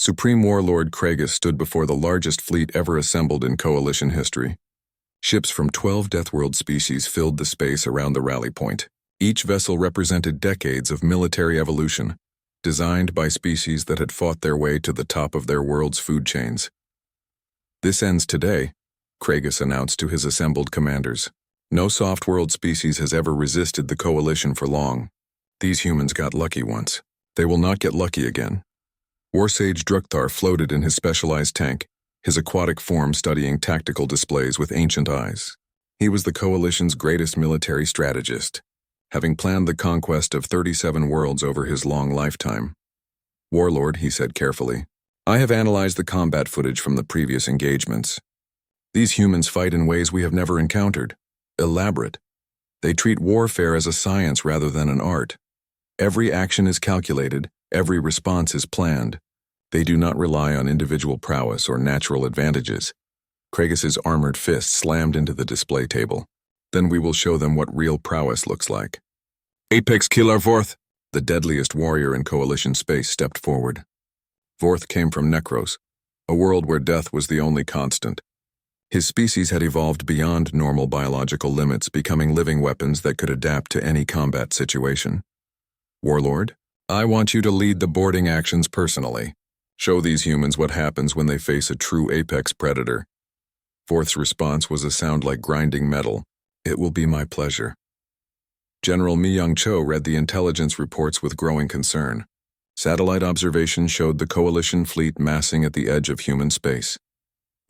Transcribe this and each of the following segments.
Supreme Warlord Kragus stood before the largest fleet ever assembled in Coalition history. Ships from 12 Deathworld species filled the space around the rally point. Each vessel represented decades of military evolution, designed by species that had fought their way to the top of their world's food chains. "This ends today," Kragus announced to his assembled commanders. "No soft-world species has ever resisted the Coalition for long. These humans got lucky once. They will not get lucky again." Warsage Drukthar floated in his specialized tank, his aquatic form studying tactical displays with ancient eyes. He was the Coalition's greatest military strategist, having planned the conquest of 37 worlds over his long lifetime. "Warlord," he said carefully, "I have analyzed the combat footage from the previous engagements. These humans fight in ways we have never encountered. Elaborate. They treat warfare as a science rather than an art. Every action is calculated, every response is planned. They do not rely on individual prowess or natural advantages." Kragus's armored fist slammed into the display table. "Then we will show them what real prowess looks like." "Apex Killer Vorth," the deadliest warrior in Coalition space, stepped forward. Vorth came from Necros, a world where death was the only constant. His species had evolved beyond normal biological limits, becoming living weapons that could adapt to any combat situation. "Warlord, I want you to lead the boarding actions personally. Show these humans what happens when they face a true apex predator." Vorth's response was a sound like grinding metal. "It will be my pleasure." General Mi Young-cho read the intelligence reports with growing concern. Satellite observations showed the Coalition fleet massing at the edge of human space.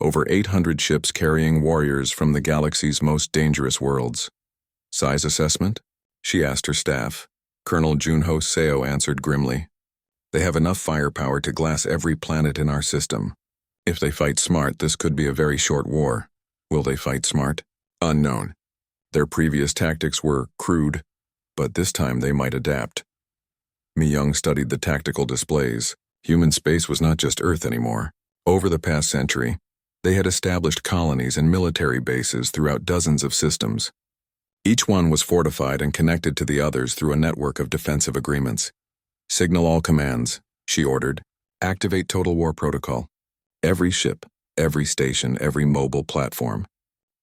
Over 800 ships carrying warriors from the galaxy's most dangerous worlds. "Size assessment?" she asked her staff. Colonel Junho Seo answered grimly. "They have enough firepower to glass every planet in our system. If they fight smart, this could be a very short war. Will they fight smart? Unknown. Their previous tactics were crude, but this time they might adapt." Mi Young studied the tactical displays. Human space was not just Earth anymore. Over the past century, they had established colonies and military bases throughout dozens of systems. Each one was fortified and connected to the others through a network of defensive agreements. "Signal all commands," she ordered. "Activate Total War Protocol. Every ship, every station, every mobile platform.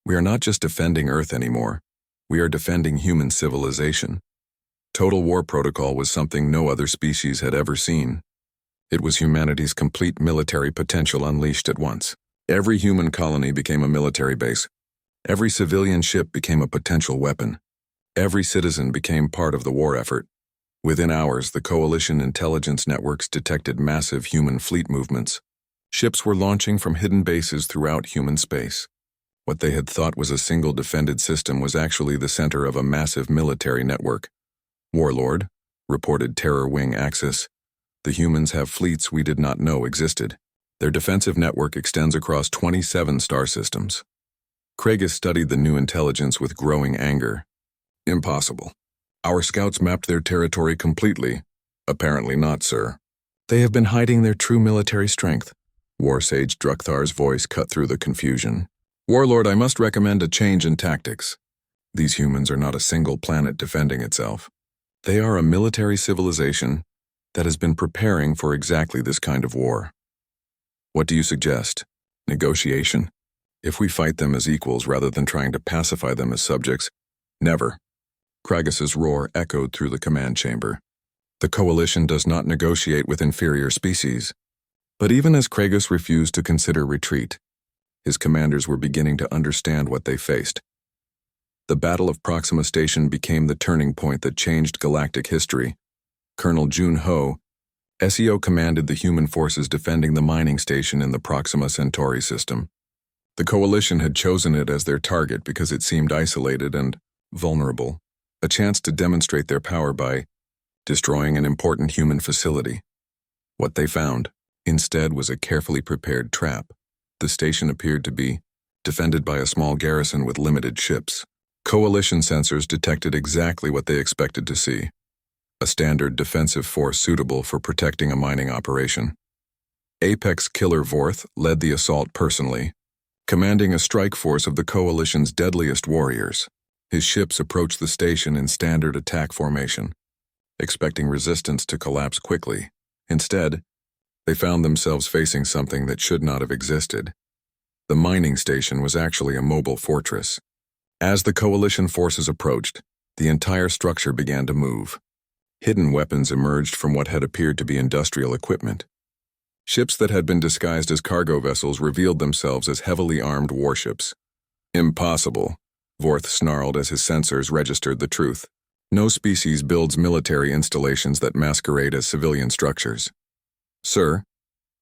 We are not just defending Earth anymore. We are defending human civilization." Total War Protocol was something no other species had ever seen. It was humanity's complete military potential unleashed at once. Every human colony became a military base. Every civilian ship became a potential weapon. Every citizen became part of the war effort. Within hours, the Coalition intelligence networks detected massive human fleet movements. Ships were launching from hidden bases throughout human space. What they had thought was a single defended system was actually the center of a massive military network. "Warlord," reported Terror Wing Axis, "the humans have fleets we did not know existed. Their defensive network extends across 27 star systems." Kragus studied the new intelligence with growing anger. "Impossible. Our scouts mapped their territory completely." "Apparently not, sir. They have been hiding their true military strength." Warsage Drukthar's voice cut through the confusion. "Warlord, I must recommend a change in tactics. These humans are not a single planet defending itself. They are a military civilization that has been preparing for exactly this kind of war. What do you suggest? Negotiation? If we fight them as equals rather than trying to pacify them as subjects? Never." Kragus's roar echoed through the command chamber. "The Coalition does not negotiate with inferior species." But even as Kragus refused to consider retreat, his commanders were beginning to understand what they faced. The Battle of Proxima Station became the turning point that changed galactic history. Colonel Junho Seo commanded the human forces defending the mining station in the Proxima Centauri system. The Coalition had chosen it as their target because it seemed isolated and vulnerable, a chance to demonstrate their power by destroying an important human facility. What they found, instead, was a carefully prepared trap. The station appeared to be defended by a small garrison with limited ships. Coalition sensors detected exactly what they expected to see: a standard defensive force suitable for protecting a mining operation. Apex Killer Vorth led the assault personally, commanding a strike force of the Coalition's deadliest warriors. His ships approached the station in standard attack formation, expecting resistance to collapse quickly. Instead, They found themselves facing something that should not have existed. The mining station was actually a mobile fortress. As the coalition forces approached, the entire structure began to move. Hidden weapons emerged from what had appeared to be industrial equipment. Ships that had been disguised as cargo vessels revealed themselves as heavily armed warships. Impossible, Vorth snarled as his sensors registered the truth. No species builds military installations that masquerade as civilian structures. Sir,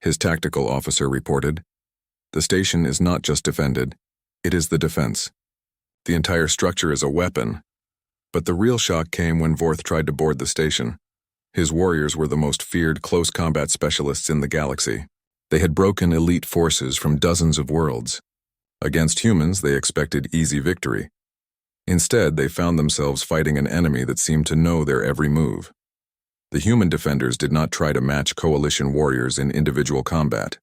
his tactical officer reported, the station is not just defended, it is the defense. The entire structure is a weapon. But the real shock came when Vorth tried to board the station. His warriors were the most feared close combat specialists in the galaxy. They had broken elite forces from dozens of worlds. Against humans, they expected easy victory. Instead, they found themselves fighting an enemy that seemed to know their every move. The human defenders did not try to match coalition warriors in individual combat.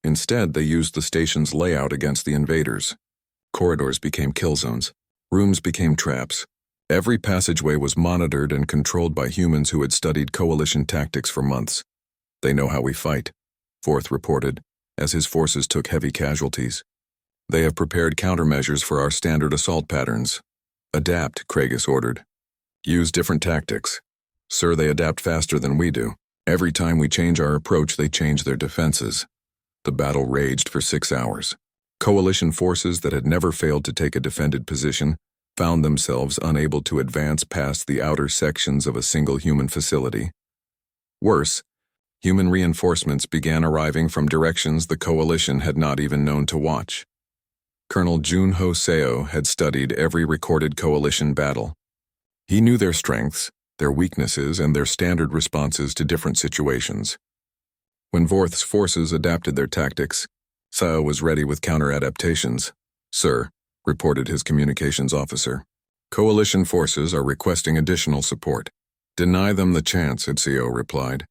Instead, they used the station's layout against the invaders. Corridors became kill zones. Rooms became traps. Every passageway was monitored and controlled by humans who had studied coalition tactics for months. They know how we fight, Vorth reported, as his forces took heavy casualties. They have prepared countermeasures for our standard assault patterns. Adapt, Kragus ordered. Use different tactics. Sir, they adapt faster than we do. Every time we change our approach, they change their defenses. The battle raged for 6 hours. Coalition forces that had never failed to take a defended position found themselves unable to advance past the outer sections of a single human facility. Worse, human reinforcements began arriving from directions the coalition had not even known to watch. Colonel Junho Seo had studied every recorded coalition battle. He knew their strengths, their weaknesses, and their standard responses to different situations. When Vorth's forces adapted their tactics, Seo was ready with counter-adaptations. Sir, reported his communications officer, coalition forces are requesting additional support. Deny them the chance, Seo replied.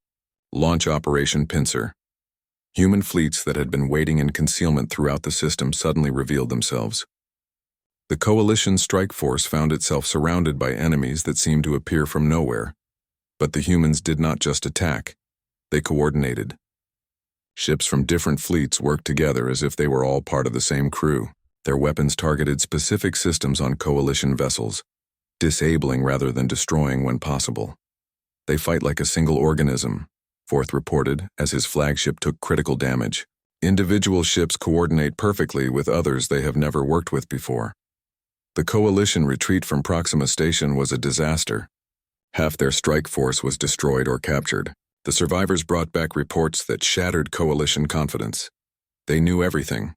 Launch Operation Pincer. Human fleets that had been waiting in concealment throughout the system suddenly revealed themselves. The coalition strike force found itself surrounded by enemies that seemed to appear from nowhere. But the humans did not just attack, they coordinated. Ships from different fleets worked together as if they were all part of the same crew. Their weapons targeted specific systems on coalition vessels, disabling rather than destroying when possible. They fight like a single organism, Vorth reported as his flagship took critical damage. Individual ships coordinate perfectly with others they have never worked with before. The coalition retreat from Proxima Station was a disaster. Half their strike force was destroyed or captured. The survivors brought back reports that shattered coalition confidence. They knew everything,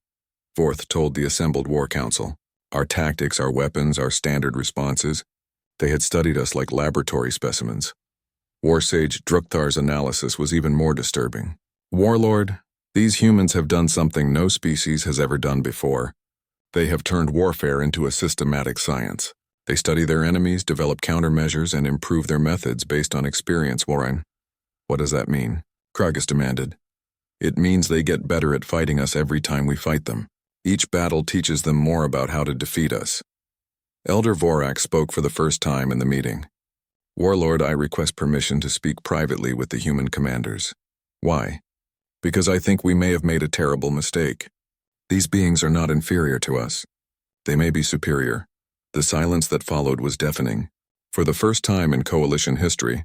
Vorth told the assembled War Council. Our tactics, our weapons, our standard responses. They had studied us like laboratory specimens. War Sage Drukthar's analysis was even more disturbing. Warlord, these humans have done something no species has ever done before. They have turned warfare into a systematic science. They study their enemies, develop countermeasures, and improve their methods based on experience, Warren. What does that mean? Kragus demanded. It means they get better at fighting us every time we fight them. Each battle teaches them more about how to defeat us. Elder Vorak spoke for the first time in the meeting. Warlord, I request permission to speak privately with the human commanders. Why? Because I think we may have made a terrible mistake. These beings are not inferior to us. They may be superior. The silence that followed was deafening. For the first time in coalition history,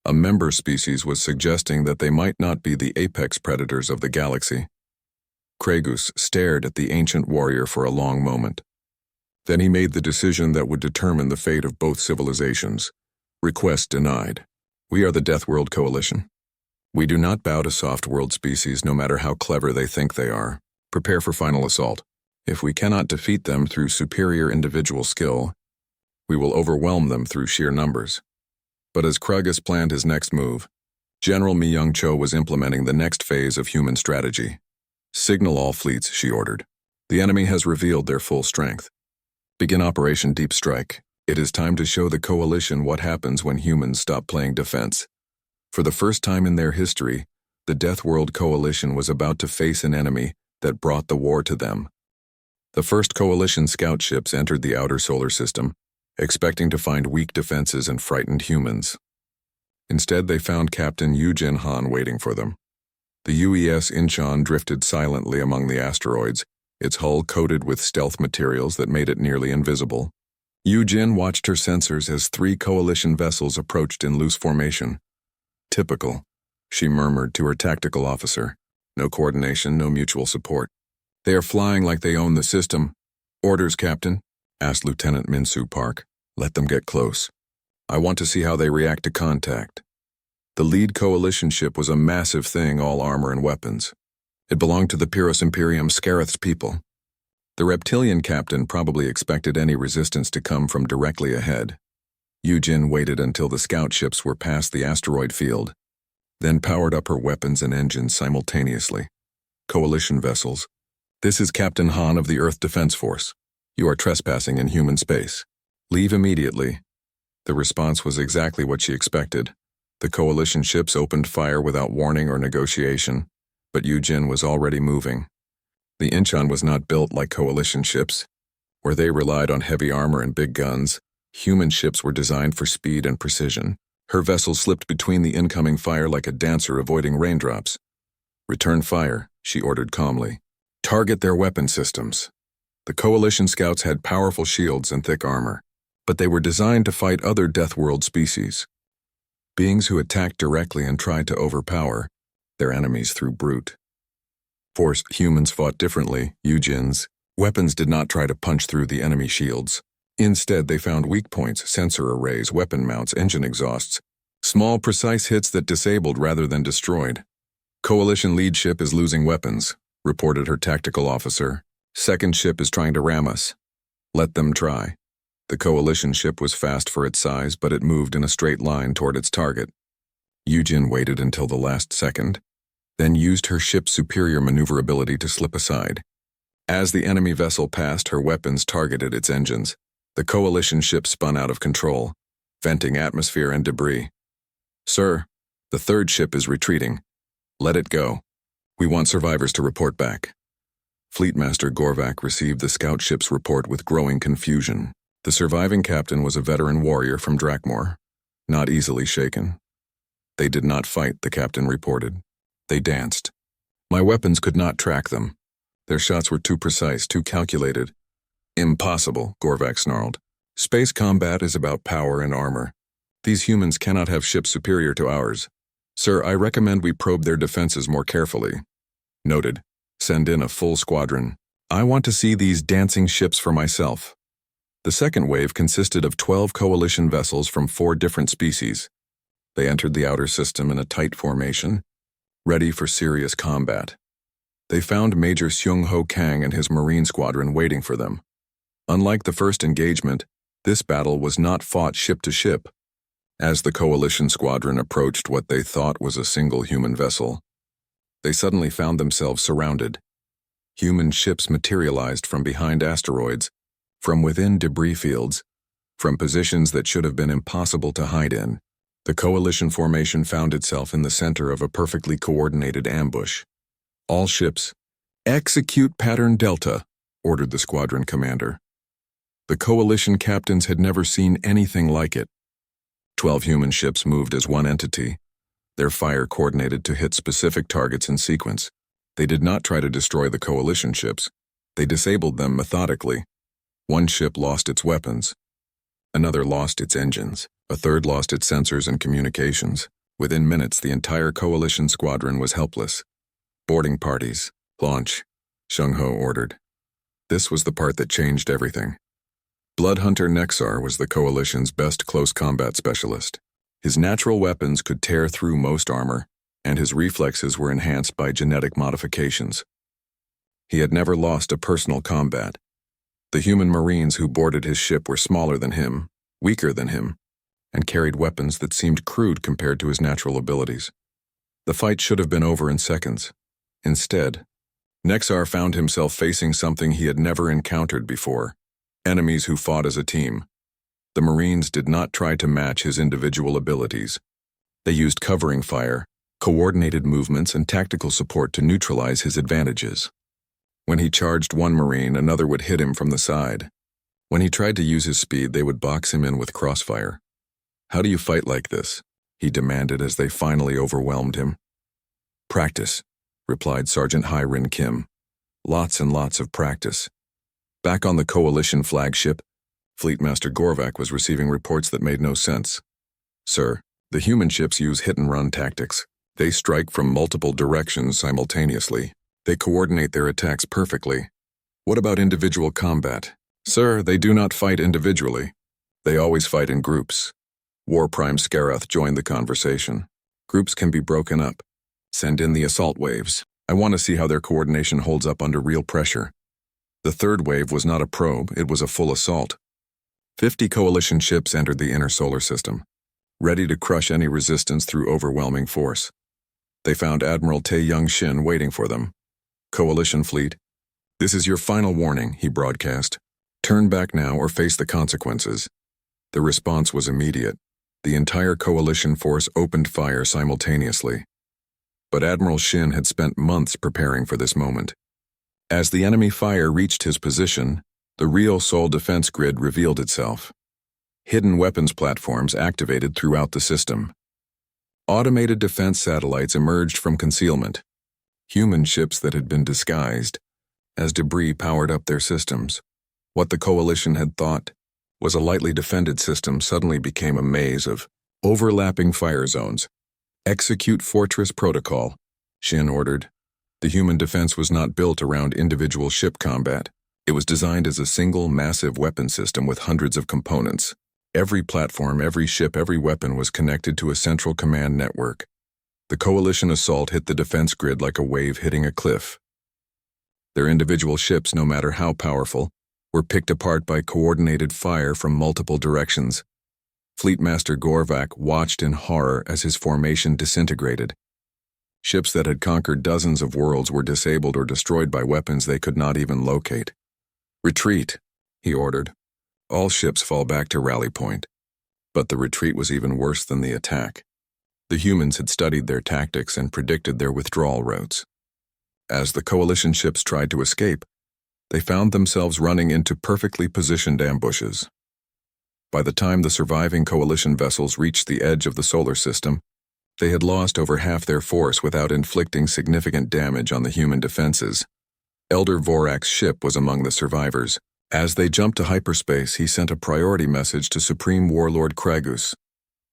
a member species was suggesting that they might not be the apex predators of the galaxy. Kragus stared at the ancient warrior for a long moment. Then he made the decision that would determine the fate of both civilizations. Request denied. We are the Deathworld Coalition. We do not bow to soft world species no matter how clever they think they are. Prepare for final assault. If we cannot defeat them through superior individual skill, we will overwhelm them through sheer numbers. But as Kragus planned his next move, General Mi Young-cho was implementing the next phase of human strategy. Signal all fleets, she ordered. The enemy has revealed their full strength. Begin Operation Deep Strike. It is time to show the coalition what happens when humans stop playing defense. For the first time in their history, the Deathworld Coalition was about to face an enemy that brought the war to them. The first coalition scout ships entered the outer solar system, expecting to find weak defenses and frightened humans. Instead, they found Captain Yu Jin Han waiting for them. The UES Incheon drifted silently among the asteroids, its hull coated with stealth materials that made it nearly invisible. Yu-Jin watched her sensors as 3 coalition vessels approached in loose formation. Typical, she murmured to her tactical officer. No coordination, no mutual support. They are flying like they own the system. Orders, Captain, asked Lieutenant Min-Soo Park. Let them get close. I want to see how they react to contact. The lead coalition ship was a massive thing, all armor and weapons. It belonged to the Pyrrhus Imperium Scareth's people. The reptilian captain probably expected any resistance to come from directly ahead. Yu-Jin waited until the scout ships were past the asteroid field, then powered up her weapons and engines simultaneously. Coalition vessels. This is Captain Han of the Earth Defense Force. You are trespassing in human space. Leave immediately. The response was exactly what she expected. The coalition ships opened fire without warning or negotiation, but Yu-Jin was already moving. The Incheon was not built like coalition ships. Where they relied on heavy armor and big guns, human ships were designed for speed and precision. Her vessel slipped between the incoming fire like a dancer avoiding raindrops. Return fire, she ordered calmly. Target their weapon systems. The coalition scouts had powerful shields and thick armor, but they were designed to fight other Deathworld species. Beings who attacked directly and tried to overpower their enemies through brute force. Humans fought differently. Yu-Jin's weapons did not try to punch through the enemy shields. Instead, they found weak points, sensor arrays, weapon mounts, engine exhausts. Small, precise hits that disabled rather than destroyed. Coalition lead ship is losing weapons, reported her tactical officer. Second ship is trying to ram us. Let them try. The coalition ship was fast for its size, but it moved in a straight line toward its target. Yu-Jin waited until the last second, then used her ship's superior maneuverability to slip aside. As the enemy vessel passed, her weapons targeted its engines. The coalition ship spun out of control, venting atmosphere and debris. Sir, the third ship is retreating. Let it go. We want survivors to report back. Fleetmaster Gorvak received the scout ship's report with growing confusion. The surviving captain was a veteran warrior from Drakmor, not easily shaken. They did not fight, the captain reported. They danced. My weapons could not track them. Their shots were too precise, too calculated. Impossible, Gorvak snarled. Space combat is about power and armor. These humans cannot have ships superior to ours. Sir, I recommend we probe their defenses more carefully. Noted. Send in a full squadron. I want to see these dancing ships for myself. The second wave consisted of 12 coalition vessels from 4 different species. They entered the outer system in a tight formation, ready for serious combat. They found Major Seung-Ho Kang and his Marine squadron waiting for them. Unlike the first engagement, this battle was not fought ship to ship. As the coalition squadron approached what they thought was a single human vessel, they suddenly found themselves surrounded. Human ships materialized from behind asteroids, from within debris fields, from positions that should have been impossible to hide in. The coalition formation found itself in the center of a perfectly coordinated ambush. All ships, execute pattern Delta, ordered the squadron commander. The coalition captains had never seen anything like it. 12 human ships moved as one entity, their fire coordinated to hit specific targets in sequence. They did not try to destroy the coalition ships. They disabled them methodically. One ship lost its weapons. Another lost its engines. A third lost its sensors and communications. Within minutes, the entire coalition squadron was helpless. Boarding parties. Launch, Seung-Ho ordered. This was the part that changed everything. Bloodhunter Nexar was the coalition's best close combat specialist. His natural weapons could tear through most armor, and his reflexes were enhanced by genetic modifications. He had never lost a personal combat. The human Marines who boarded his ship were smaller than him, weaker than him, and carried weapons that seemed crude compared to his natural abilities. The fight should have been over in seconds. Instead, Nexar found himself facing something he had never encountered before, enemies who fought as a team. The Marines did not try to match his individual abilities. They used covering fire, coordinated movements, and tactical support to neutralize his advantages. When he charged one Marine, another would hit him from the side. When he tried to use his speed, they would box him in with crossfire. How do you fight like this? He demanded as they finally overwhelmed him. Practice, replied Sergeant Hyrin Kim. Lots and lots of practice. Back on the Coalition flagship, Fleet Master Gorvak was receiving reports that made no sense. Sir, the human ships use hit-and-run tactics. They strike from multiple directions simultaneously. They coordinate their attacks perfectly. What about individual combat? Sir, they do not fight individually. They always fight in groups. War Prime Scarath joined the conversation. Groups can be broken up. Send in the assault waves. I want to see how their coordination holds up under real pressure. The third wave was not a probe, it was a full assault. 50 Coalition ships entered the inner solar system, ready to crush any resistance through overwhelming force. They found Admiral Tae-Young Shin waiting for them. Coalition fleet, this is your final warning, he broadcast. Turn back now or face the consequences. The response was immediate. The entire Coalition force opened fire simultaneously. But Admiral Shin had spent months preparing for this moment. As the enemy fire reached his position, the Rio Sol defense grid revealed itself. Hidden weapons platforms activated throughout the system. Automated defense satellites emerged from concealment. Human ships that had been disguised, as debris powered up their systems. What the Coalition had thought was a lightly defended system suddenly became a maze of overlapping fire zones. Execute Fortress Protocol, Shin ordered. The human defense was not built around individual ship combat. It was designed as a single, massive weapon system with hundreds of components. Every platform, every ship, every weapon was connected to a central command network. The Coalition assault hit the defense grid like a wave hitting a cliff. Their individual ships, no matter how powerful, were picked apart by coordinated fire from multiple directions. Fleet Master Gorvak watched in horror as his formation disintegrated. Ships that had conquered dozens of worlds were disabled or destroyed by weapons they could not even locate. Retreat, he ordered. All ships fall back to rally point. But the retreat was even worse than the attack. The humans had studied their tactics and predicted their withdrawal routes. As the Coalition ships tried to escape, they found themselves running into perfectly positioned ambushes. By the time the surviving Coalition vessels reached the edge of the solar system, they had lost over half their force without inflicting significant damage on the human defenses. Elder Vorak's ship was among the survivors. As they jumped to hyperspace, he sent a priority message to Supreme Warlord Kragus.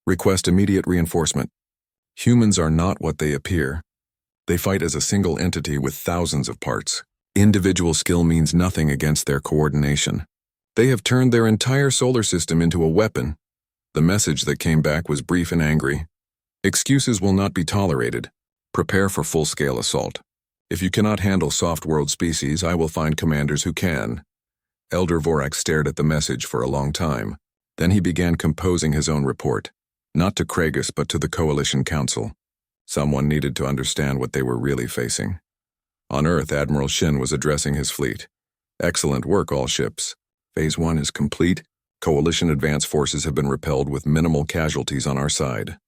Request immediate reinforcement. Humans are not what they appear. They fight as a single entity with thousands of parts. Individual skill means nothing against their coordination. They have turned their entire solar system into a weapon. The message that came back was brief and angry. Excuses will not be tolerated. Prepare for full-scale assault. If you cannot handle soft world species, I will find commanders who can. Elder Vorak stared at the message for a long time. Then he began composing his own report. Not to Kragus, but to the Coalition Council. Someone needed to understand what they were really facing. On Earth, Admiral Shin was addressing his fleet. Excellent work, all ships. Phase 1 is complete. Coalition advance forces have been repelled with minimal casualties on our side.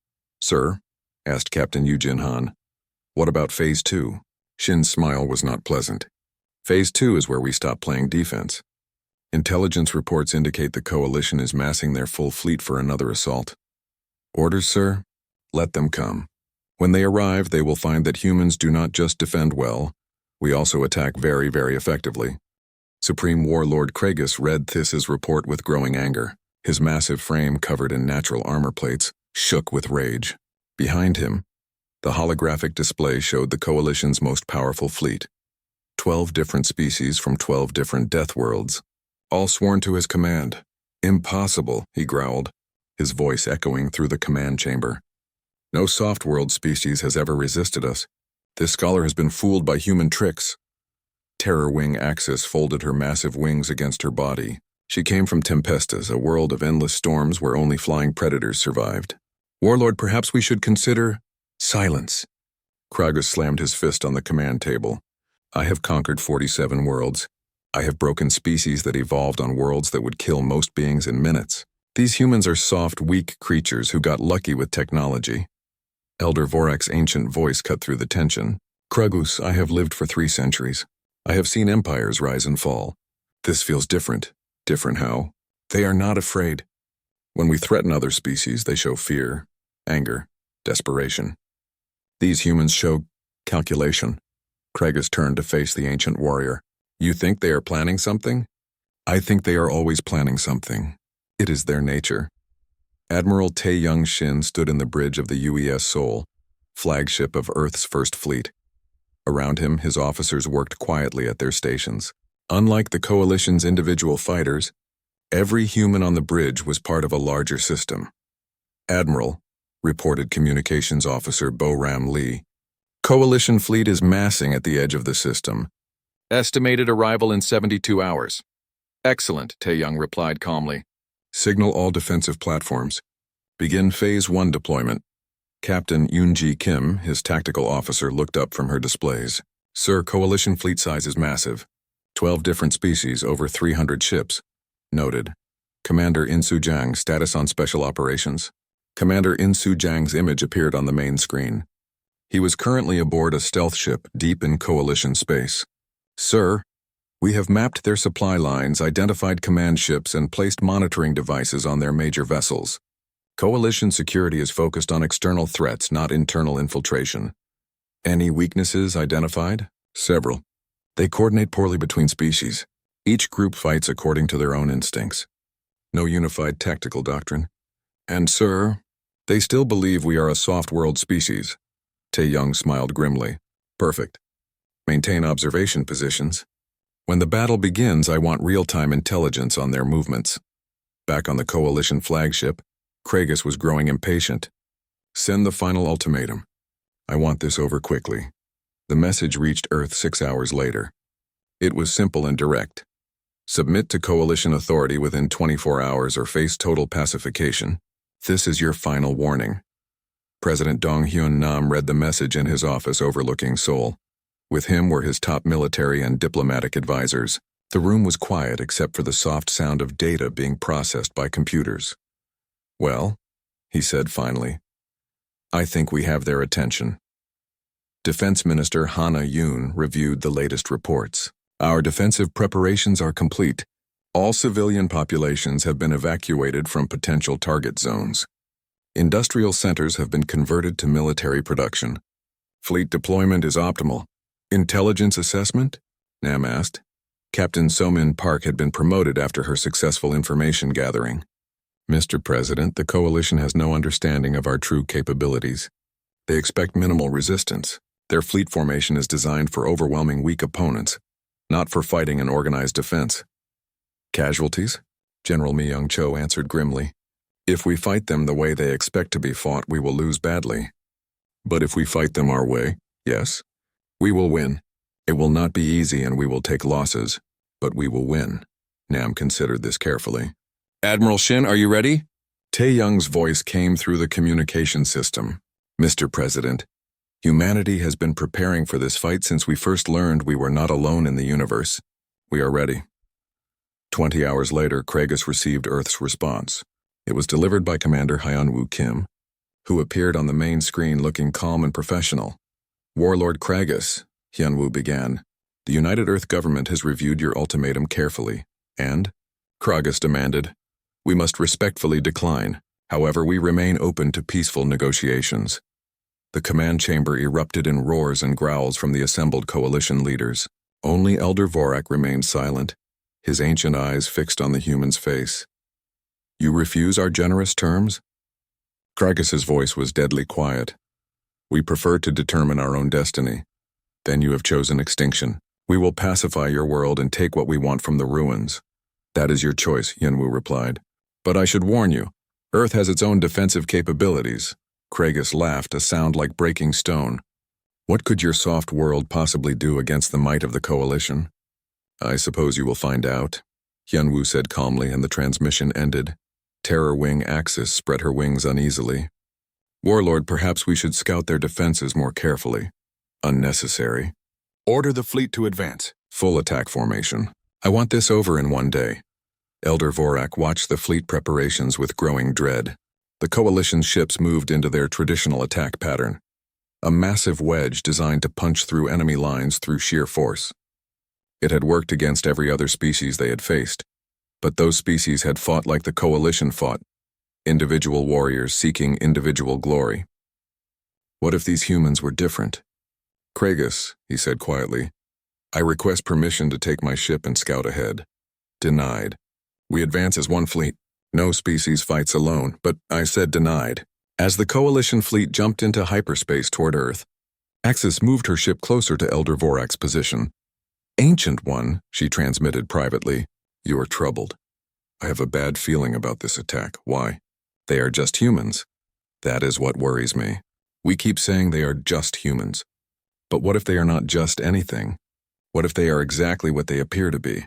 Sir, asked Captain Yujin Han, what about Phase 2? Shin's smile was not pleasant. Phase 2 is where we stop playing defense. Intelligence reports indicate the Coalition is massing their full fleet for another assault. Orders, sir? Let them come. When they arrive, they will find that humans do not just defend well, we also attack very, very effectively. Supreme Warlord Kragus read This's report with growing anger. His massive frame, covered in natural armor plates, shook with rage. Behind him, the holographic display showed the Coalition's most powerful fleet. 12 different species from 12 different death worlds, all sworn to his command. Impossible, he growled, his voice echoing through the command chamber. No soft world species has ever resisted us. This scholar has been fooled by human tricks. Terror Wing Axis folded her massive wings against her body. She came from Tempestas, a world of endless storms where only flying predators survived. Warlord, perhaps we should consider... Silence. Kragus slammed his fist on the command table. I have conquered 47 worlds. I have broken species that evolved on worlds that would kill most beings in minutes. These humans are soft, weak creatures who got lucky with technology. Elder Vorak's ancient voice cut through the tension. Kragus, I have lived for 3 centuries. I have seen empires rise and fall. This feels different. Different how? They are not afraid. When we threaten other species, they show fear, anger, desperation. These humans show calculation. Craigus turned to face the ancient warrior. You think they are planning something? I think they are always planning something. It is their nature. Admiral Tae-Young Shin stood in the bridge of the UES Seoul, flagship of Earth's first fleet. Around him, his officers worked quietly at their stations. Unlike the Coalition's individual fighters, every human on the bridge was part of a larger system. Admiral, reported Communications Officer Bo-Ram Lee, Coalition fleet is massing at the edge of the system. Estimated arrival in 72 hours. Excellent, Tae-Young replied calmly. Signal all defensive platforms. Begin Phase 1 deployment. Captain Yoon-ji Kim, his tactical officer, looked up from her displays. Sir, Coalition fleet size is massive. 12 different species, over 300 ships. Noted. Commander In-Soo Jang, status on special operations. Commander In-Soo Jang's image appeared on the main screen. He was currently aboard a stealth ship deep in Coalition space. Sir, we have mapped their supply lines, identified command ships, and placed monitoring devices on their major vessels. Coalition security is focused on external threats, not internal infiltration. Any weaknesses identified? Several. They coordinate poorly between species. Each group fights according to their own instincts. No unified tactical doctrine. And, sir, they still believe we are a soft world species. Tae-Young smiled grimly. Perfect. Maintain observation positions. When the battle begins, I want real-time intelligence on their movements. Back on the Coalition flagship, Craigus was growing impatient. Send the final ultimatum. I want this over quickly. The message reached Earth 6 hours later. It was simple and direct. Submit to Coalition authority within 24 hours or face total pacification. This is your final warning. President Dong-Hyun Nam read the message in his office overlooking Seoul. With him were his top military and diplomatic advisors. The room was quiet except for the soft sound of data being processed by computers. Well, he said finally, I think we have their attention. Defense Minister Hana Yoon reviewed the latest reports. Our defensive preparations are complete. All civilian populations have been evacuated from potential target zones. Industrial centers have been converted to military production. Fleet deployment is optimal. Intelligence assessment? Nam asked. Captain So-min Park had been promoted after her successful information gathering. Mr. President, the Coalition has no understanding of our true capabilities. They expect minimal resistance. Their fleet formation is designed for overwhelming weak opponents, not for fighting an organized defense. Casualties? General Mi Young-cho answered grimly. If we fight them the way they expect to be fought, we will lose badly. But if we fight them our way, yes, we will win. It will not be easy and we will take losses, but we will win. Nam considered this carefully. Admiral Shin, are you ready? Tae-Young's voice came through the communication system. Mr. President, humanity has been preparing for this fight since we first learned we were not alone in the universe. We are ready. 20 hours later, Craigus received Earth's response. It was delivered by Commander Hyun-woo Kim, who appeared on the main screen looking calm and professional. Warlord Craigus, Hyun-woo began, the United Earth government has reviewed your ultimatum carefully, and, Craigus demanded, we must respectfully decline. However, we remain open to peaceful negotiations. The command chamber erupted in roars and growls from the assembled coalition leaders. Only Elder Vorak remained silent, his ancient eyes fixed on the human's face. You refuse our generous terms? Kraigus's voice was deadly quiet. We prefer to determine our own destiny. Then you have chosen extinction. We will pacify your world and take what we want from the ruins. That is your choice, Hyun-woo replied. But I should warn you, Earth has its own defensive capabilities. Craigus laughed, a sound like breaking stone. What could your soft world possibly do against the might of the Coalition? I suppose you will find out, Hyun-woo said calmly, and the transmission ended. Terror Wing Axis spread her wings uneasily. Warlord, perhaps we should scout their defenses more carefully. Unnecessary. Order the fleet to advance. Full attack formation. I want this over in one day. Elder Vorak watched the fleet preparations with growing dread. The Coalition's ships moved into their traditional attack pattern. A massive wedge designed to punch through enemy lines through sheer force. It had worked against every other species they had faced, but those species had fought like the Coalition fought, individual warriors seeking individual glory. What if these humans were different? Kragus, he said quietly, I request permission to take my ship and scout ahead. Denied. We advance as one fleet. No species fights alone, but I said denied. As the Coalition fleet jumped into hyperspace toward Earth, Axis moved her ship closer to Elder Vorak's position. Ancient One, she transmitted privately, you are troubled. I have a bad feeling about this attack. Why? They are just humans. That is what worries me. We keep saying they are just humans. But what if they are not just anything? What if they are exactly what they appear to be?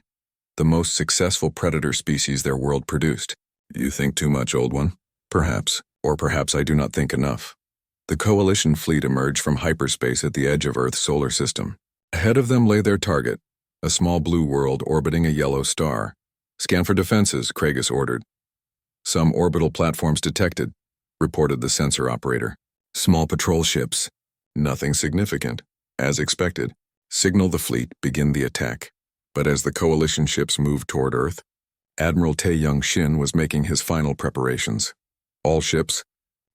The most successful predator species their world produced. You think too much, Old One? Perhaps. Or perhaps I do not think enough. The Coalition fleet emerged from hyperspace at the edge of Earth's solar system. Ahead of them lay their target, a small blue world orbiting a yellow star. Scan for defenses, Kragus ordered. Some orbital platforms detected, reported the sensor operator. Small patrol ships. Nothing significant. As expected. Signal the fleet, begin the attack. But as the Coalition ships moved toward Earth, Admiral Tae-Young Shin was making his final preparations. All ships,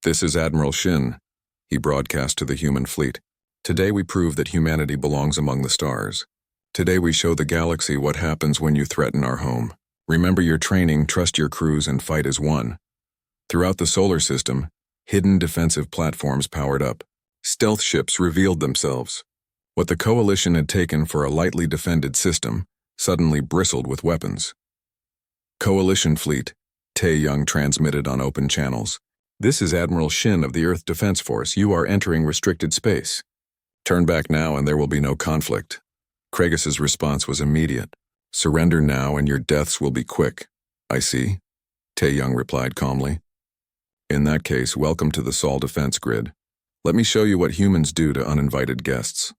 this is Admiral Shin, he broadcast to the human fleet. Today we prove that humanity belongs among the stars. Today we show the galaxy what happens when you threaten our home. Remember your training, trust your crews, and fight as one. Throughout the solar system, hidden defensive platforms powered up. Stealth ships revealed themselves. What the Coalition had taken for a lightly defended system suddenly bristled with weapons. Coalition fleet, Tae-Young transmitted on open channels. This is Admiral Shin of the Earth Defense Force. You are entering restricted space. Turn back now and there will be no conflict. Kragus's response was immediate. Surrender now and your deaths will be quick. I see, Tae-Young replied calmly. In that case, welcome to the Sol defense grid. Let me show you what humans do to uninvited guests.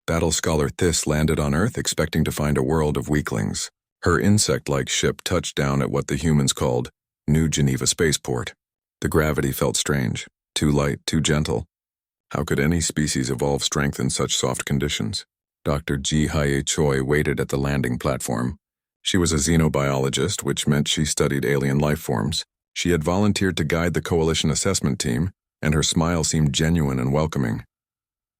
Battle Scholar Thys landed on Earth expecting to find a world of weaklings. Her insect-like ship touched down at what the humans called New Geneva Spaceport. The gravity felt strange, too light, too gentle. How could any species evolve strength in such soft conditions? Dr. Ji-Hae Choi waited at the landing platform. She was a xenobiologist, which meant she studied alien life forms. She had volunteered to guide the Coalition assessment team, and her smile seemed genuine and welcoming.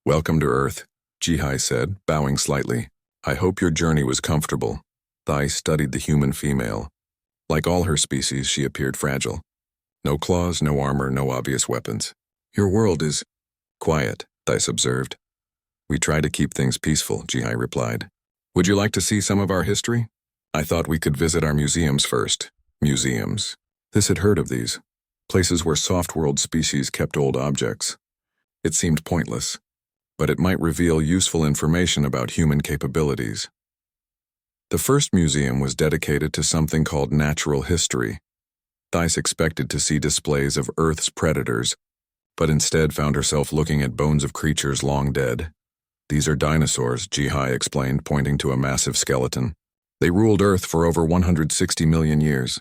Welcome to Earth, Ji-Hae said, bowing slightly. I hope your journey was comfortable. Thys studied the human female. Like all her species, she appeared fragile. No claws, no armor, no obvious weapons. Your world is quiet, Thys observed. We try to keep things peaceful, Ji-Hae replied. Would you like to see some of our history? I thought we could visit our museums first. Museums. Thys had heard of these. Places where soft-world species kept old objects. It seemed pointless, but it might reveal useful information about human capabilities. The first museum was dedicated to something called natural history. Thys expected to see displays of Earth's predators, but instead found herself looking at bones of creatures long dead. These are dinosaurs, Ji-Hae explained, pointing to a massive skeleton. They ruled Earth for over 160 million years.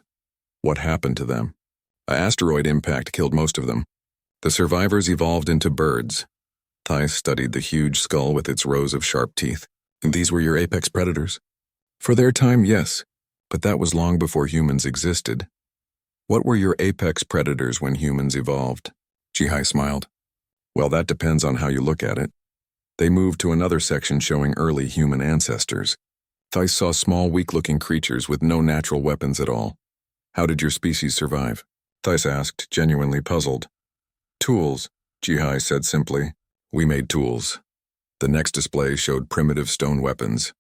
What happened to them? An asteroid impact killed most of them. The survivors evolved into birds. Thys studied the huge skull with its rows of sharp teeth. These were your apex predators? For their time, yes, but that was long before humans existed. What were your apex predators when humans evolved? Ji-Hae smiled. Well, that depends on how you look at it. They moved to another section showing early human ancestors. Thys saw small, weak-looking creatures with no natural weapons at all. How did your species survive? Thys asked, genuinely puzzled. Tools, Ji-Hae said simply. We made tools. The next display showed primitive stone weapons.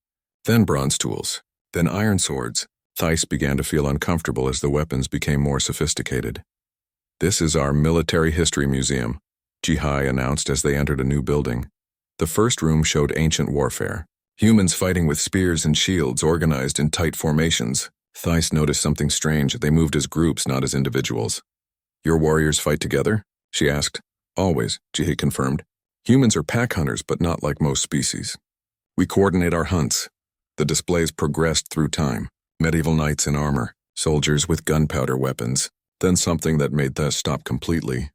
Then bronze tools, then iron swords. Thys began to feel uncomfortable as the weapons became more sophisticated. This is our military history museum, Ji-Hae announced as they entered a new building. The first room showed ancient warfare. Humans fighting with spears and shields organized in tight formations. Thys noticed something strange. They moved as groups, not as individuals. Your warriors fight together? She asked. Always, Ji-Hae confirmed. Humans are pack hunters, but not like most species. We coordinate our hunts. The displays progressed through time. Medieval knights in armor, soldiers with gunpowder weapons, then something that made Thys stop completely.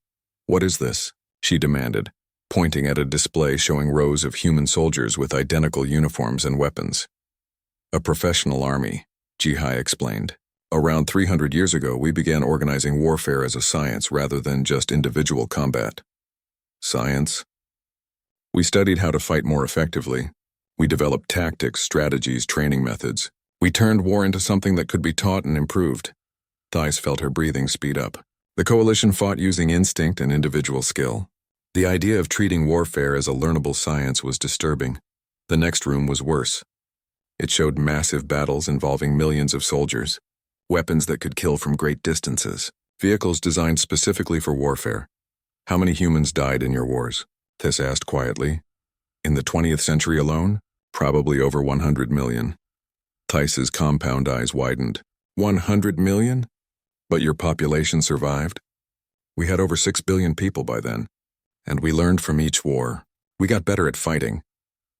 What is this? She demanded, pointing at a display showing rows of human soldiers with identical uniforms and weapons. A professional army, Ji-Hae explained. Around 300 years ago, we began organizing warfare as a science rather than just individual combat. Science? We studied how to fight more effectively. We developed tactics, strategies, training methods. We turned war into something that could be taught and improved. Thais felt her breathing speed up. The coalition fought using instinct and individual skill. The idea of treating warfare as a learnable science was disturbing. The next room was worse. It showed massive battles involving millions of soldiers, weapons that could kill from great distances, vehicles designed specifically for warfare. How many humans died in your wars? Thais asked quietly. In the 20th century alone, probably over 100 million. Theis's compound eyes widened. 100 million? But your population survived? We had over 6 billion people by then, and we learned from each war. We got better at fighting.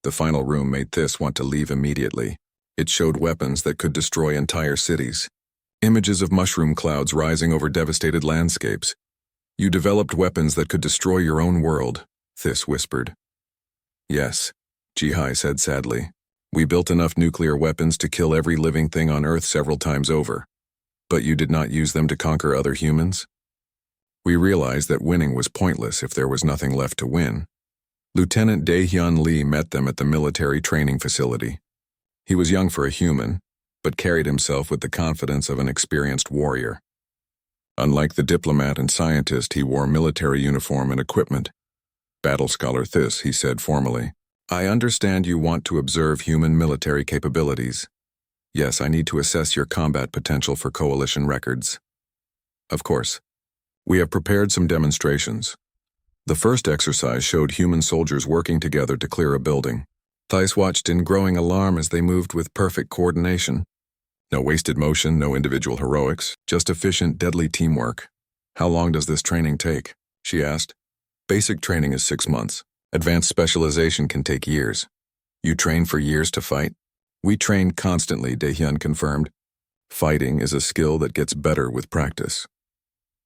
The final room made Thais want to leave immediately. It showed weapons that could destroy entire cities. Images of mushroom clouds rising over devastated landscapes. You developed weapons that could destroy your own world, Thais whispered. Yes, Jihai said sadly. We built enough nuclear weapons to kill every living thing on Earth several times over. But you did not use them to conquer other humans? We realized that winning was pointless if there was nothing left to win. Lieutenant Dae-hyun Lee met them at the military training facility. He was young for a human, but carried himself with the confidence of an experienced warrior. Unlike the diplomat and scientist, he wore military uniform and equipment. Battle Scholar Thais, he said formally. I understand you want to observe human military capabilities. Yes, I need to assess your combat potential for coalition records. Of course. We have prepared some demonstrations. The first exercise showed human soldiers working together to clear a building. Thais watched in growing alarm as they moved with perfect coordination. No wasted motion, no individual heroics, just efficient, deadly teamwork. How long does this training take? She asked. Basic training is 6 months. Advanced specialization can take years. You train for years to fight? We train constantly, Dae-hyun confirmed. Fighting is a skill that gets better with practice.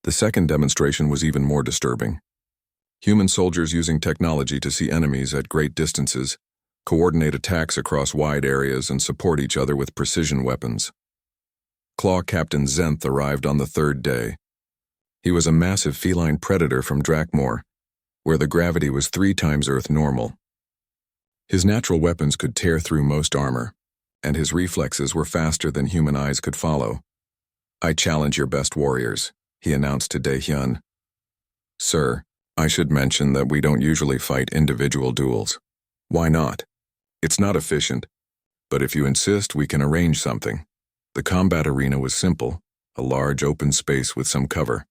The second demonstration was even more disturbing. Human soldiers using technology to see enemies at great distances, coordinate attacks across wide areas, and support each other with precision weapons. Claw Captain Zenth arrived on the third day. He was a massive feline predator from Drakmor, where the gravity was 3 times Earth normal. His natural weapons could tear through most armor, and his reflexes were faster than human eyes could follow. I challenge your best warriors, he announced to Dae-hyun. Sir, I should mention that we don't usually fight individual duels. Why not? It's not efficient, but if you insist, we can arrange something. The combat arena was simple, a large open space with some cover.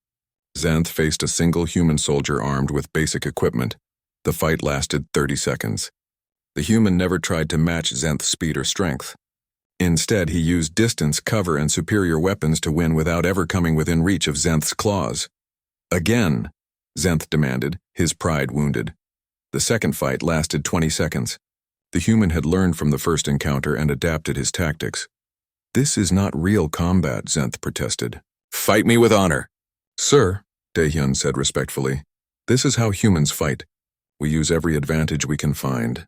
Zenth faced a single human soldier armed with basic equipment. The fight lasted 30 seconds. The human never tried to match Zenth's speed or strength. Instead, he used distance, cover, and superior weapons to win without ever coming within reach of Zenth's claws. Again, Zenth demanded, his pride wounded. The second fight lasted 20 seconds. The human had learned from the first encounter and adapted his tactics. This is not real combat, Zenth protested. Fight me with honor. Sir, Dae-hyun said respectfully, this is how humans fight. We use every advantage we can find.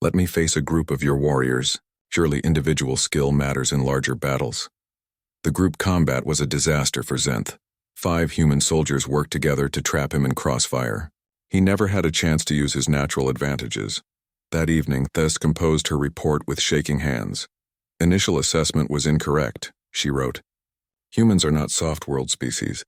Let me face a group of your warriors. Surely individual skill matters in larger battles. The group combat was a disaster for Zenth. 5 human soldiers worked together to trap him in crossfire. He never had a chance to use his natural advantages. That evening, Thais composed her report with shaking hands. Initial assessment was incorrect, she wrote. Humans are not soft-world species.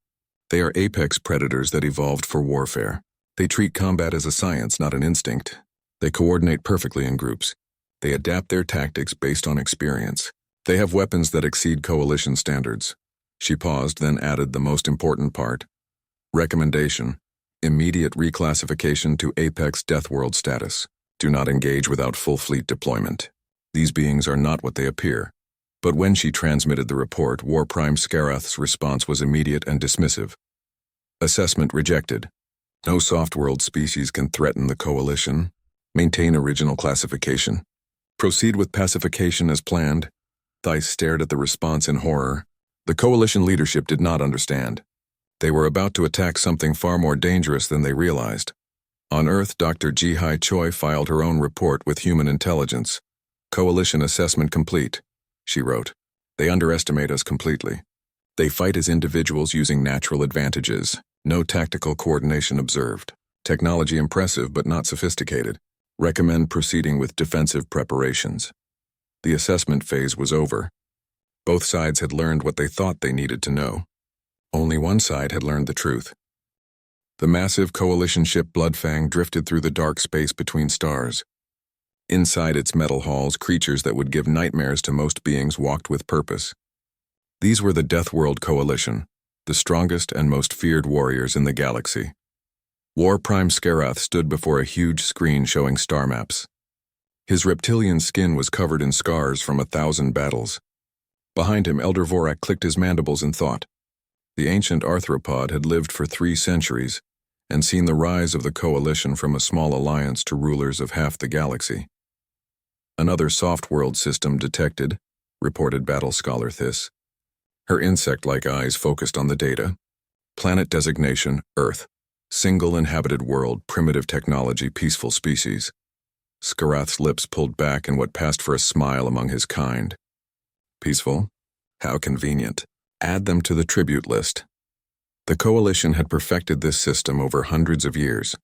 They are apex predators that evolved for warfare. They treat combat as a science, not an instinct. They coordinate perfectly in groups. They adapt their tactics based on experience. They have weapons that exceed coalition standards. She paused, then added the most important part. Recommendation: immediate reclassification to Apex Deathworld status. Do not engage without full fleet deployment. These beings are not what they appear. But when she transmitted the report, War Prime Skarath's response was immediate and dismissive. Assessment rejected. No soft-world species can threaten the coalition. Maintain original classification. Proceed with pacification as planned. Thais stared at the response in horror. The coalition leadership did not understand. They were about to attack something far more dangerous than they realized. On Earth, Dr. Jihai Choi filed her own report with human intelligence. Coalition assessment complete, she wrote. They underestimate us completely. They fight as individuals using natural advantages. No tactical coordination observed. Technology impressive but not sophisticated. Recommend proceeding with defensive preparations. The assessment phase was over. Both sides had learned what they thought they needed to know. Only one side had learned the truth. The massive coalition ship Bloodfang drifted through the dark space between stars. Inside its metal halls, creatures that would give nightmares to most beings walked with purpose. These were the Deathworld Coalition, the strongest and most feared warriors in the galaxy. War Prime Skarath stood before a huge screen showing star maps. His reptilian skin was covered in scars from 1,000 battles. Behind him, Elder Vorak clicked his mandibles in thought. The ancient arthropod had lived for 3 centuries and seen the rise of the coalition from a small alliance to rulers of half the galaxy. Another soft world system detected, reported Battle Scholar Thys. Her insect-like eyes focused on the data. Planet designation, Earth. Single inhabited world, primitive technology, peaceful species. Skarath's lips pulled back in what passed for a smile among his kind. Peaceful? How convenient. Add them to the tribute list. The Coalition had perfected this system over hundreds of years.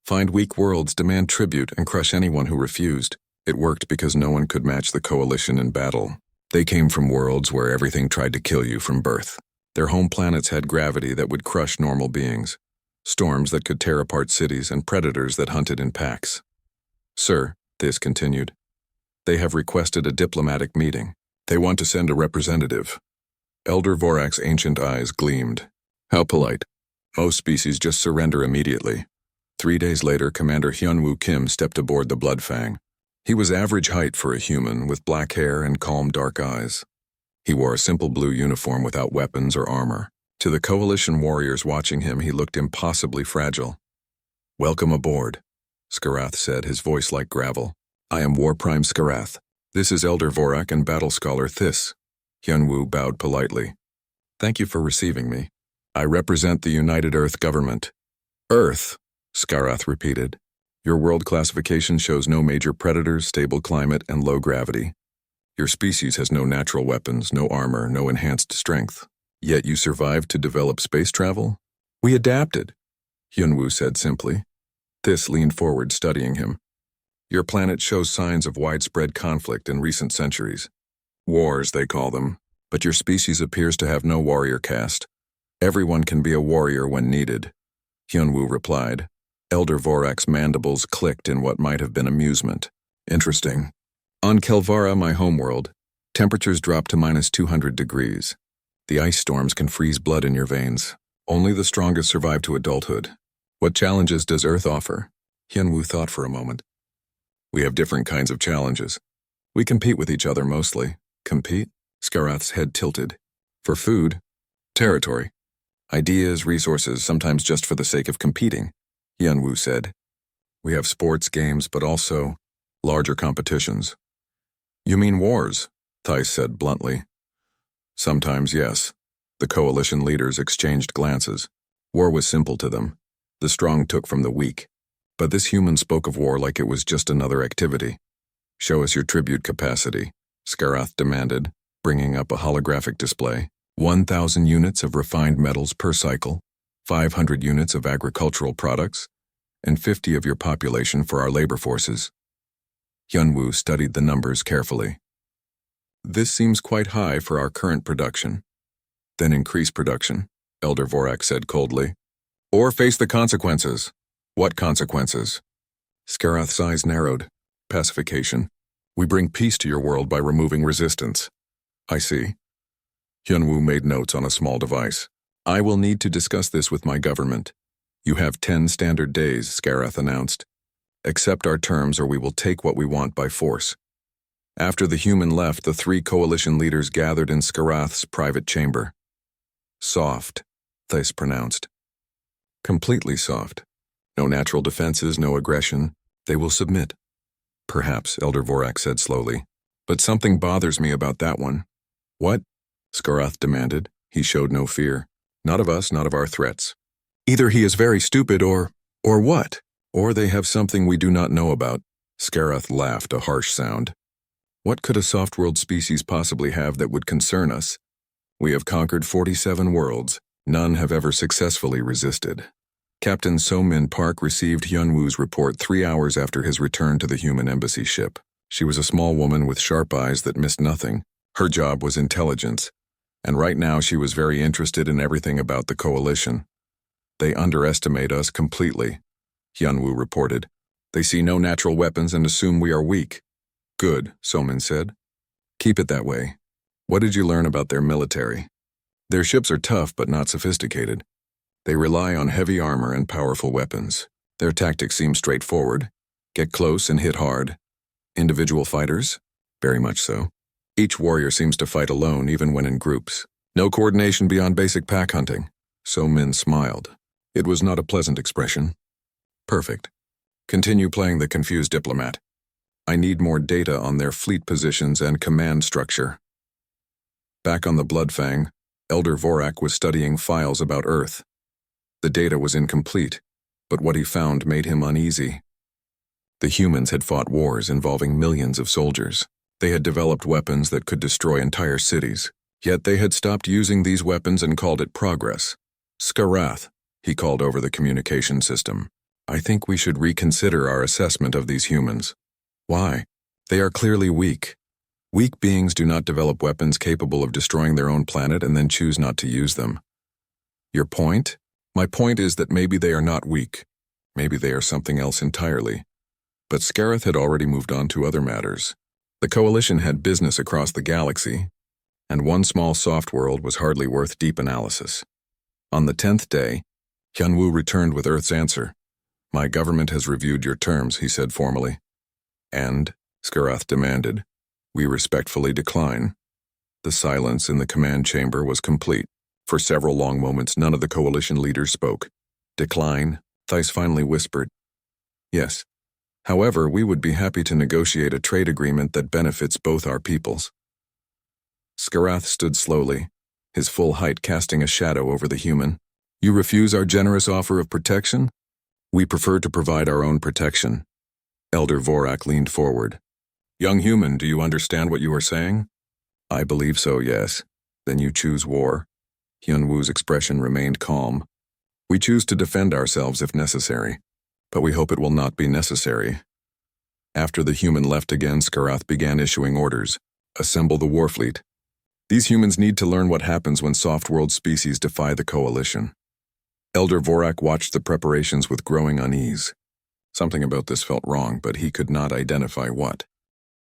Find weak worlds, demand tribute, and crush anyone who refused. It worked because no one could match the Coalition in battle. They came from worlds where everything tried to kill you from birth. Their home planets had gravity that would crush normal beings, storms that could tear apart cities, and predators that hunted in packs. Sir, Thys continued, they have requested a diplomatic meeting. They want to send a representative. Elder Vorak's ancient eyes gleamed. How polite. Most species just surrender immediately. 3 days later, Commander Hyunwoo Kim stepped aboard the Bloodfang. He was average height for a human, with black hair and calm dark eyes. He wore a simple blue uniform without weapons or armor. To the Coalition warriors watching him, he looked impossibly fragile. Welcome aboard, Skarath said, his voice like gravel. I am War Prime Skarath. This is Elder Vorak and Battle Scholar Thys. Hyunwoo bowed politely. Thank you for receiving me. I represent the United Earth government. Earth, Skarath repeated. Your world classification shows no major predators, stable climate, and low gravity. Your species has no natural weapons, no armor, no enhanced strength. Yet you survived to develop space travel? We adapted, Hyunwoo said simply. Thys leaned forward, studying him. Your planet shows signs of widespread conflict in recent centuries. Wars, they call them, but your species appears to have no warrior caste. Everyone can be a warrior when needed, Hyunwoo replied. Elder Vorak's mandibles clicked in what might have been amusement. Interesting. On Kelvara, my homeworld, temperatures drop to -200 degrees. The ice storms can freeze blood in your veins. Only the strongest survive to adulthood. What challenges does Earth offer? Hyunwoo thought for a moment. We have different kinds of challenges. We compete with each other mostly. Compete? Skarath's head tilted. For food, territory, ideas, resources, sometimes just for the sake of competing, Hyunwoo said. We have sports, games, but also larger competitions. You mean wars? Thys said bluntly. Sometimes, yes. The coalition leaders exchanged glances. War was simple to them. The strong took from the weak. But this human spoke of war like it was just another activity. Show us your tribute capacity, Skarath demanded, bringing up a holographic display. 1,000 units of refined metals per cycle, 500 units of agricultural products, and 50 of your population for our labor forces. Hyunwoo studied the numbers carefully. This seems quite high for our current production. Then increase production, Elder Vorak said coldly. Or face the consequences. What consequences? Skarath's eyes narrowed. Pacification. We bring peace to your world by removing resistance. I see. Hyunwoo made notes on a small device. I will need to discuss this with my government. You have 10 standard days, Skarath announced. Accept our terms or we will take what we want by force. After the human left, the 3 coalition leaders gathered in Skarath's private chamber. Soft, Thys pronounced. Completely soft. No natural defenses, no aggression. They will submit. Perhaps, Elder Vorak said slowly. But something bothers me about that one. What? Skarath demanded. He showed no fear. Not of us, not of our threats. Either he is very stupid or what? Or they have something we do not know about. Skarath laughed, a harsh sound. What could a soft-world species possibly have that would concern us? We have conquered 47 worlds. None have ever successfully resisted. Captain So-Min Park received Hyunwoo's report 3 hours after his return to the human embassy ship. She was a small woman with sharp eyes that missed nothing. Her job was intelligence, and right now she was very interested in everything about the coalition. They underestimate us completely, Hyunwoo reported. They see no natural weapons and assume we are weak. Good, So-Min said. Keep it that way. What did you learn about their military? Their ships are tough but not sophisticated. They rely on heavy armor and powerful weapons. Their tactics seem straightforward. Get close and hit hard. Individual fighters? Very much so. Each warrior seems to fight alone even when in groups. No coordination beyond basic pack hunting. So-Min smiled. It was not a pleasant expression. Perfect. Continue playing the confused diplomat. I need more data on their fleet positions and command structure. Back on the Bloodfang, Elder Vorak was studying files about Earth. The data was incomplete, but what he found made him uneasy. The humans had fought wars involving millions of soldiers. They had developed weapons that could destroy entire cities. Yet they had stopped using these weapons and called it progress. Skarath, he called over the communication system. I think we should reconsider our assessment of these humans. Why? They are clearly weak. Weak beings do not develop weapons capable of destroying their own planet and then choose not to use them. Your point? My point is that maybe they are not weak. Maybe they are something else entirely. But Scarith had already moved on to other matters. The Coalition had business across the galaxy, and one small soft world was hardly worth deep analysis. On the 10th day, Hyunwoo returned with Earth's answer. My government has reviewed your terms, he said formally. And, Skarath demanded, we respectfully decline. The silence in the command chamber was complete. For several long moments, none of the Coalition leaders spoke. Decline, Thais finally whispered. Yes. However, we would be happy to negotiate a trade agreement that benefits both our peoples. Skarath stood slowly, his full height casting a shadow over the human. You refuse our generous offer of protection? We prefer to provide our own protection. Elder Vorak leaned forward. Young human, do you understand what you are saying? I believe so, yes. Then you choose war. Hyunwoo's expression remained calm. We choose to defend ourselves if necessary, but we hope it will not be necessary. After the human left again, Skarath began issuing orders. Assemble the warfleet. These humans need to learn what happens when soft-world species defy the Coalition. Elder Vorak watched the preparations with growing unease. Something about this felt wrong, but he could not identify what.